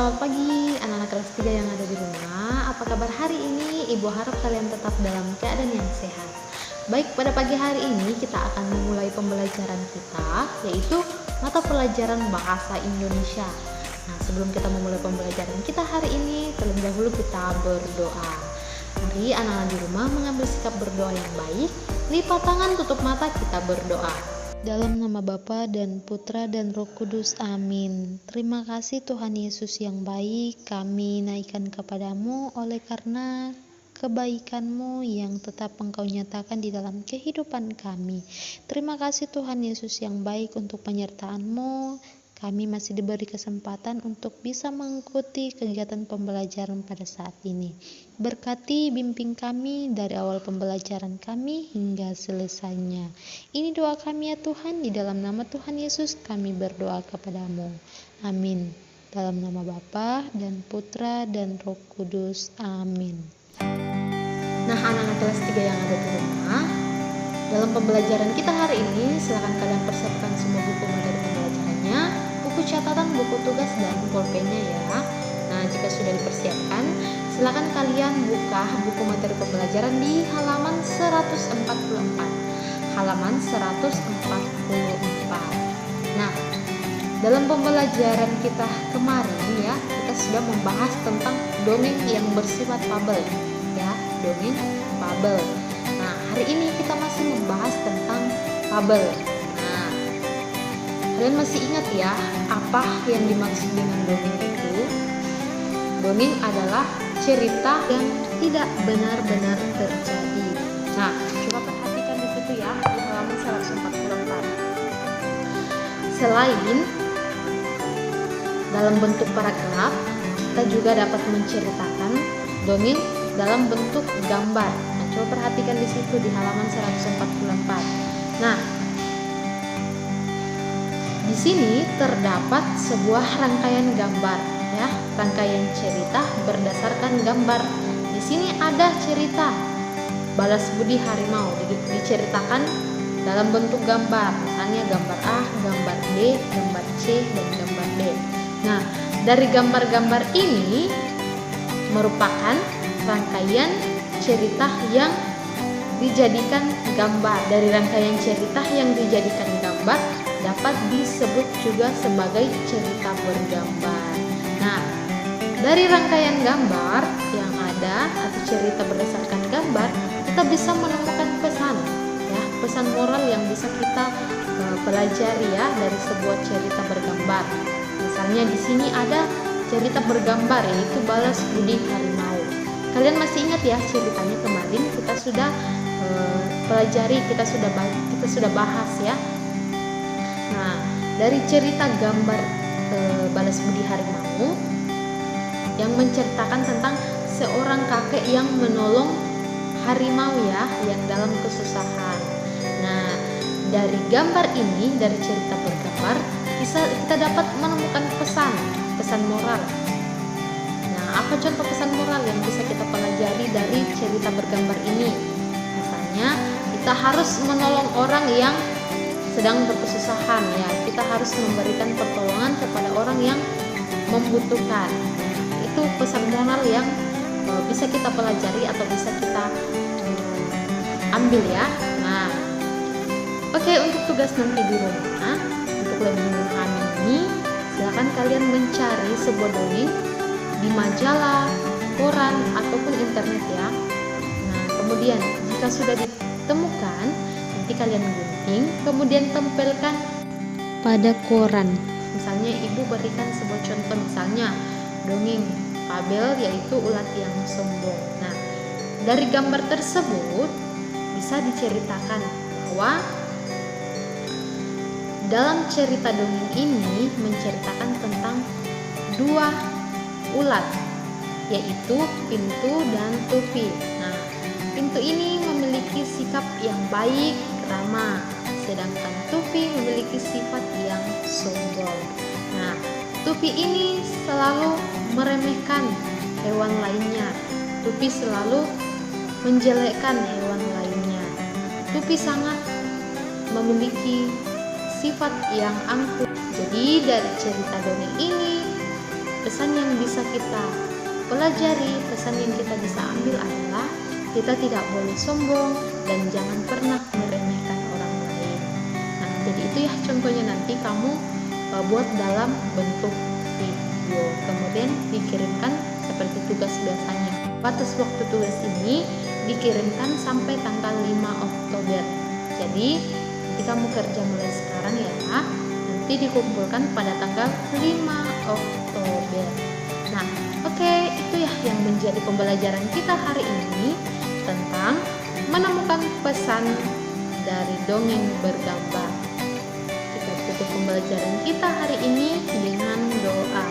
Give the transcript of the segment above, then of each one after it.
Selamat pagi anak-anak kelas 3 yang ada di rumah. Apa kabar hari ini? Ibu harap kalian tetap dalam keadaan yang sehat. Baik, pada pagi hari ini kita akan memulai pembelajaran kita, yaitu mata pelajaran bahasa Indonesia. Nah, sebelum kita memulai pembelajaran kita hari ini, terlebih dahulu kita berdoa. Mari anak-anak di rumah mengambil sikap berdoa yang baik. Lipat tangan, tutup mata, kita berdoa. Dalam nama Bapa dan Putra dan Roh Kudus, amin. Terima kasih Tuhan Yesus yang baik, kami naikkan kepadamu oleh karena kebaikan-Mu yang tetap Engkau nyatakan di dalam kehidupan kami. Terima kasih Tuhan Yesus yang baik untuk penyertaan-Mu. Kami masih diberi kesempatan untuk bisa mengikuti kegiatan pembelajaran pada saat ini. Berkati bimbing kami dari awal pembelajaran kami hingga selesainya. Ini doa kami ya Tuhan, di dalam nama Tuhan Yesus kami berdoa kepadamu. Amin. Dalam nama Bapa dan Putra dan Roh Kudus. Amin. Nah, anak-anak kelas 3 yang ada di rumah, dalam pembelajaran kita hari ini, silakan kalian persiapkan semua buku materi pembelajarannya, buku catatan, buku tugas, dan pulpennya ya. Nah, jika sudah dipersiapkan, silakan kalian buka buku materi pembelajaran di halaman 144. Halaman 144. Nah, dalam pembelajaran kita kemarin ya, kita sudah membahas tentang dongeng yang bersifat fabel ya, dongeng fabel. Nah, hari ini kita masih membahas tentang fabel. Nah, kalian masih ingat ya apa yang dimaksud dengan dongeng itu? Dongeng adalah cerita yang tidak benar-benar terjadi. Nah, coba perhatikan di situ ya, di halaman 144. Selain dalam bentuk paragraf, kita juga dapat menceritakan dongeng dalam bentuk gambar. Nah, coba perhatikan di situ di halaman 144. Nah, di sini terdapat sebuah rangkaian gambar ya, rangkaian cerita berdasarkan gambar. Di sini ada cerita balas budi harimau diceritakan dalam bentuk gambar. Misalnya gambar A, gambar B, gambar C, dan gambar D. Nah, dari gambar-gambar ini merupakan rangkaian cerita yang dijadikan gambar. Dari rangkaian cerita yang dijadikan gambar dapat disebut juga sebagai cerita bergambar. Nah, dari rangkaian gambar yang ada atau cerita berdasarkan gambar, kita bisa menemukan pesan ya, pesan moral yang bisa kita pelajari ya dari sebuah cerita bergambar. Misalnya di sini ada cerita bergambar yaitu balas budi harimau. Kalian masih ingat ya ceritanya kemarin kita sudah pelajari, kita sudah bahas ya. Nah, dari cerita gambar balas budi harimau yang menceritakan tentang seorang kakek yang menolong harimau ya yang dalam kesusahan. Nah, dari gambar ini, dari cerita bergambar, kita dapat menemukan pesan moral. Nah, apa contoh pesan moral yang bisa kita pelajari dari cerita bergambar ini? Misalnya, kita harus menolong orang yang sedang berkesusahan ya. Kita harus memberikan pertolongan kepada orang yang membutuhkan. Itu pesan moral yang bisa kita pelajari atau bisa kita ambil ya. Nah, oke, untuk tugas nanti di rumah, untuk lebih memahami ini, silakan kalian mencari sebuah dongeng di majalah, koran, ataupun internet ya. Nah, kemudian jika sudah ditemukan, nanti kalian gunting, kemudian tempelkan pada koran. Misalnya ibu berikan sebuah contoh, misalnya dongeng fabel yaitu ulat yang sombong. Nah, dari gambar tersebut bisa diceritakan bahwa dalam cerita dongeng ini menceritakan tentang dua ulat, yaitu Pintu dan Tupi. Nah, Pintu ini memiliki sikap yang baik, ramah, sedangkan Tupi memiliki sifat yang sombong. Nah, Tupi ini selalu meremehkan hewan lainnya. Tupi selalu menjelekkan hewan lainnya. Tupi sangat memiliki sifat yang angkuh. Jadi dari cerita dongeng ini pesan yang bisa kita pelajari, pesan yang kita bisa ambil adalah kita tidak boleh sombong dan jangan pernah meremehkan orang lain. Nah, jadi itu ya contohnya, nanti kamu buat dalam bentuk video, kemudian dikirimkan seperti tugas biasanya. Batas waktu tugas ini dikirimkan sampai tanggal 5 Oktober. Jadi nanti kamu kerja mulai sekarang ya, nanti dikumpulkan pada tanggal 5 Oktober. Nah, oke, itu ya yang menjadi pembelajaran kita hari ini tentang menemukan pesan dari dongeng bergambar. Kita tutup pembelajaran kita hari ini dengan doa.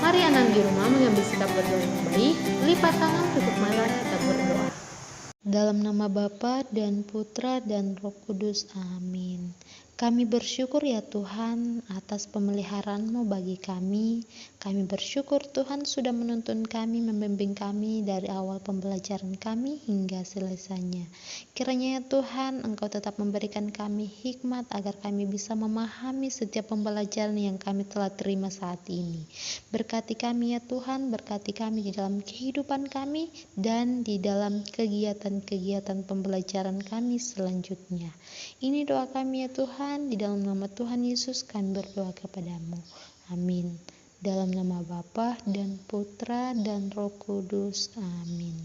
Mari anak di rumah mengambil sikap berdoa yang baik, lipat tangan, tutup mata, kita berdoa. Dalam nama Bapa dan Putra dan Roh Kudus, amin. Kami bersyukur ya Tuhan atas pemeliharaan-Mu bagi kami. Kami bersyukur Tuhan sudah menuntun kami, membimbing kami dari awal pembelajaran kami hingga selesainya. Kiranya ya Tuhan, Engkau tetap memberikan kami hikmat agar kami bisa memahami setiap pembelajaran yang kami telah terima saat ini. Berkati kami ya Tuhan, berkati kami di dalam kehidupan kami dan di dalam kegiatan-kegiatan pembelajaran kami selanjutnya. Ini doa kami ya Tuhan, di dalam nama Tuhan Yesus kami berdoa kepadamu. Amin. Dalam nama Bapa dan Putra dan Roh Kudus. Amin.